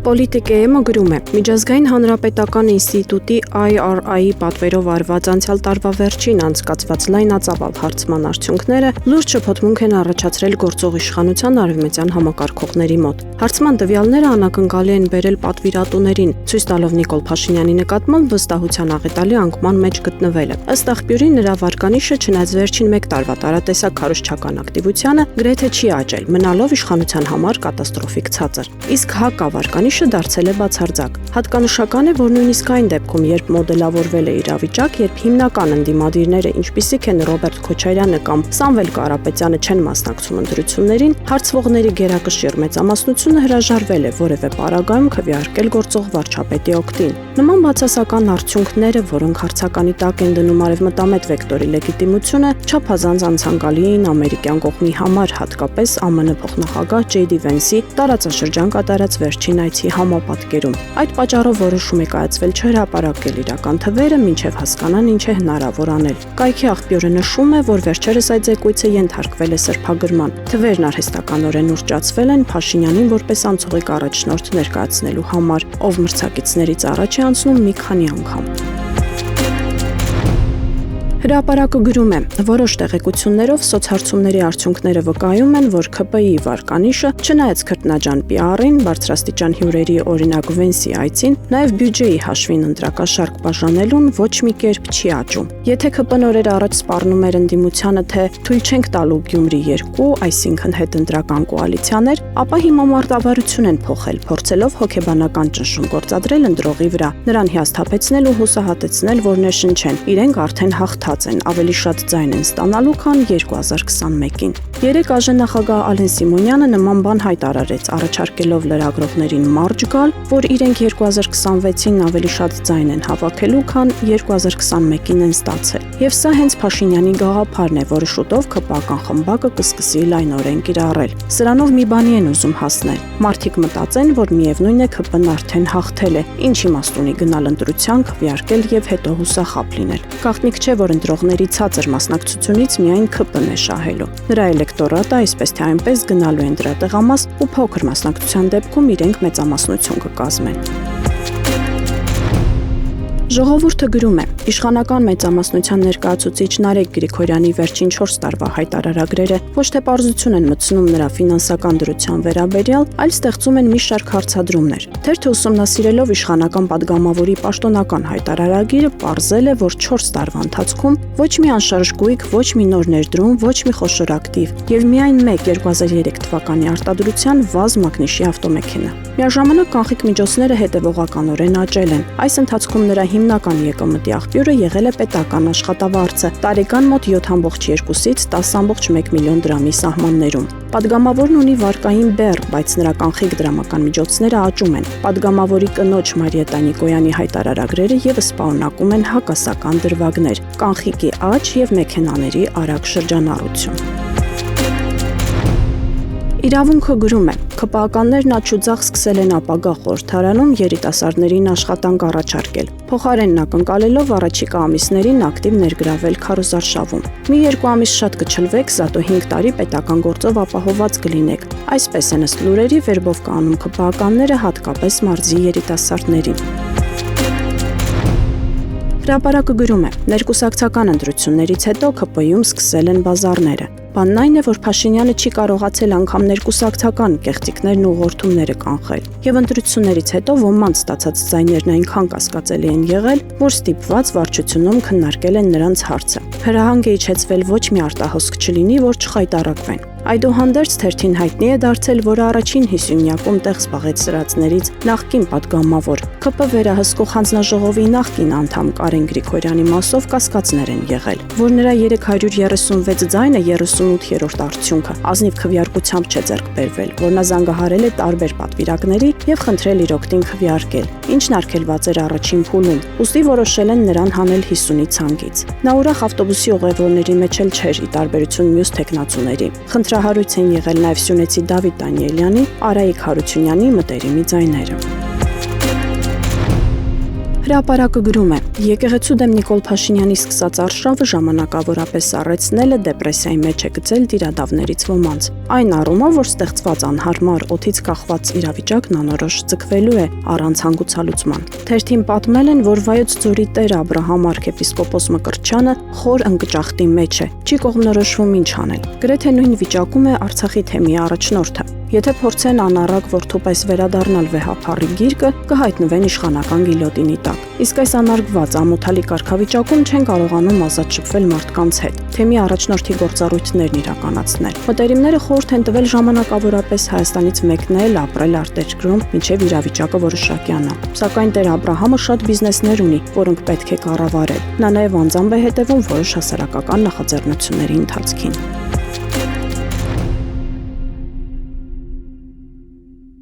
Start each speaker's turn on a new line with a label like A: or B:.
A: Պոլիտիկայեմը գրում է. Միջազգային հանրապետական ինստիտուտի IRI պատվերով արված անցյալ տարվա վերջին անցկացված լայնածավալ հարցման արդյունքները լուրջ շփոթմունք են առաջացրել գործող իշխանության արևմտյան համակարգողների մոտ։ Հարցման տվյալները անակնկալի են բերել պատվիրատուներին, ցույց տալով Նիկոլ Փաշինյանի նկատմամբ վստահության աղետալի անկման մեջ գտնվելը։ Ըստ աղբյուրի նրա վարկանիշը չնայած վերջին 1 տարվա տարատեսակ քարոզչական ակտիվությանը գրեթե չի աճել, մնալով իշխանության համար կատաստրոֆիկ ցածր։ Իսկ հակավարկանիշը դարձել է բացարձակ։ Հատկանշական է, որ նույնիսկ այն դեպքում, երբ մոդելավորվել է իրավիճակ, երբ հիմնական ընդդիմադիրները, ինչպիսիք են Ռոբերտ Քոչարյանը կամ Սամվել Կարապետյանը չեն մասնակցում ընտրություններին, հարցվողների գերակշիռ մեծամասնությունը հրաժարվել է որևէ պարագայում քվեարկել գործող վարչապետի օգտին։ Նման բացասական արդյունքները, որոնք հարցականի տակ են դնում արևմտամետ վեկտորի լեգիտիմությունը, չափազանց անցանկալի էին ամերիկյան կողմի համար, հատկապես ԱՄՆ փոխնախագահ Ջեյ Դի Վենսի տարածաշրջան կատարած վերջին այցի համապատկերում։ Այդ պատճառով որոշում է կայացվել չհրապարակել իրական թվերը, մինչև հասկանան ինչ է հնարավոր անել։ Կայքի աղբյուրը նշում է, որ վերջերս այդ զեկույցը ենթարկվել է սրբագրման։ Թվերն արհեստականորեն ուռճացվել են Փաշինյանին որպես անցողիկ առաջնորդ ներկայացնելու համար, ով մրցակիցներից առաջ է անցնում մի քանի անգամ։ Հրապարակը գրում է. որոշ տեղեկություններով սոցհարցումների արդյունքները վկայում են, որ ՔՊԻ վարկանիշը, չնայած քրտնաջան PR-ին, բարձրաստիճան հյուրերի օրինակ Վենսի այցին, նաև բյուջեի հաշվին ընտրակաշարք բաժանելուն ոչ մի կերպ չի աճում։ Եթե ՔՊ-ն օրեր առաջ սպառնում էր ընդդիմությանը, թե թույլ չենք տալու Գյումրի 2, այսինքն հետընտրական կոալիցիաներ, ապա հիմա մարտավարություն են փոխել, փորձելով հոգեբանական ճնշում գործադրել ընտրողի վրա, նրան հիասթափեցնել ու հուսահատեցնել, որ ներշնչեն, իրենք արդեն հաղթած են, ավելի շատ ձայն են ստանալու, քան 2021-ին։ Երեկ ԱԺ նախագահ Ալեն Սիմոնյանը նման բան հայտարարեց, առաջարկելով լրագրողներին մարջ գալ, որ իրենք 2026-ին ավելի շատ ձայն են հավաքելու, քան 2021-ին են ստացել։ Եվ սա հենց Փաշինյանի գաղափարն է, որը շուտով ՔՊ-ական խմբակը կսկսի լայնորեն կիրառել։ Սրանով մի բանի են ուզում հասնել։ Մարդիկ մտածեն, որ միևնույն է ՔՊ-ն արդեն հաղթել է, ինչ իմաստ ունի գնալ ընտրության, քվեարկել եւ հետո հուսախաբ լինել։ Գաղտնիք չէ, որ ընտրողների ցածր մասնակցությունից միայն ՔՊ-ն է շահելու։ Նրա էլեկտորատը այսպես թե այնպես գնալու են դրա տեղամաս ու փոքր մասնակցության դեպքում իրենք մեծամասնություն կկազմեն։ Ժողովուրդը գրում է. իշխանական մեծամասնության ներկայացուցիչ Նարեկ Գրիգորյանի վերջին 4 տարվա հայտարարագրերը ոչ թե պարզություն են մտցնում նրա ֆինանսական դրության վերաբերյալ, այլ ստեղծում են մի շարք հարցադրումներ։ Թերթը ուսումնասիրելով իշխանական падգամավորի պաշտոնական հայտարարագիրը, պարզել է, որ 4 տարվա ընթացքում ոչ մի անշարժ գույք, ոչ մի նոր ներդրում, ոչ մի խոշոր ակտիվ եւ միայն 2003 թվականի արտադրության վազ մագնիշի ավտոմեքենա։ Միաժամանակ կանխիկ միջոցները հետևողականորեն աճել են։ Այս ընթացքում նրա հիմնական եկամտի աղբյուրը եղել է պետական աշխատավարձը, տարեկան մոտ 7,2-ից 10,1 միլիոն դրամի սահմաններում։ Падգամավորն ունի վարկային բեռ, բայց նրա կանխիկ դրամական միջոցները աճում են։ Падգամավորի կնոջ Մարիետտա Նիկոյանի հայտարարագրերը ևս պարունակում են հակասական դրվագներ, կանխիկի աճ եւ մեքենաների արագ շրջանառություն։ Իրավունքը գրում է. ՔՊԱ-ականներն աչուձախ սկսել են ապագա խորհրդարանում երիտասարդներին աշխատանք առաջարկել, փոխարենն ակնկալելով առաջիկա ամիսներին ակտիվ ներգրավել քարոզարշավում։ Մի 2 ամիս շատ կչլվեք, զատո 5 տարի պետական գործով ապահոված կլինեք։ Այսպես են ըստ լուրերի վերբով կանում ՔՊԱ-ականները հատկապես մարզի երիտասարդներին։ Հրապարակը գրում է. ներկուսակցական ընտրություններից հետո ՔՊԻ-ում սկսել են բազարները։ Բանն այն է, որ Փաշինյանը չի կարողացել անգամ ներկուսակցական կեղծիքներն ու ուղղորդումները կանխել։ Եվ ընտրություններից հետո ոմանց ստացած ձայներն այնքան կասկածելի են եղել, որ ստիպված վարչությունում քննարկել են նրանց հարցը։ Հրահանգ է իջեցվել ոչ մի արտահոսք չլինի, որ չխայտարակվեն։ Այդուհանդերձ թերթին հայտնի է դարձել, որ առաջին 50-յակում տեղ զբաղեց սրածներից նախկին падգամավոր ՔՊ վերահսկող հանձնաժողովի նախկին անդամ Կարեն Գրիգորյանի մասով կասկածներ են եղել, որ նրա 336 ձայնը 38-րդ արդյունքը ազնիվ քվեարկությամբ չէ ձեռք բերվել, որ նա զանգահարել է տարբեր պատվիրակների եւ խնդրել իր օգտին քվեարկել, ինչն արգելված էր առաջին փուլում, ուստի որոշել են նրան հանել 50-ի ցանկից։ Նա ուրախ ավտոբուսի ուղևորների մեջ էլ չէր, ի տարբերություն մյուս տեխնացուների։ Խնդրահարույց են եղել նաև սյունեցի Դավիթ Դանիելյանի, Արայիկ Հարությունյանի մտերիմի ձայները։ Հրապարակը գրում է. Եկեղեցու դեմ Նիկոլ Փաշինյանի սկսած արշավը ժամանակավորապես սառեցնելը դեպրեսիայի մեջ է գցել տիրադավներից ոմանց։ Այն առումով, որ ստեղծված անհարմար օդից կախված իրավիճակն անորոշ ձգվելու է առանց հանգուցալուծման։ Թերթին պատմել են, որ Վայոց ձորի տեր Աբրահամ arczepiskopos Մկրտչյանը խոր ընկճախտի մեջ է, չի կողմնորոշվում ինչ անել։ Գրեթե նույն վիճակում է Արցախի թեմի առաջնորդը։ Եթե փորձեն անառակ որդու պես վերադառնալ վեհափառի գիրկը, կհայտնվեն իշխանական գիլյոտինի տակ։ Իսկ այս անարգված ամոթալի կարգավիճակում չեն կարողանում ազատ շփվել մարդկանց հետ, թեմի առաջնորդի գործառույթներն իրականացնել։ Մտերիմները խորհուրդ են տվել ժամանակավորապես Հայաստանից մեկնել, ապրել արտերկրում, մինչև իրավիճակը որոշակյանա։ Սակայն տեր Աբրահամը շատ բիզնեսներ ունի, որոնք պետք է կառավարել։ Նա նաև անձամբ է հետևում որոշ հասարակական նախաձեռնությունների ընթացքին։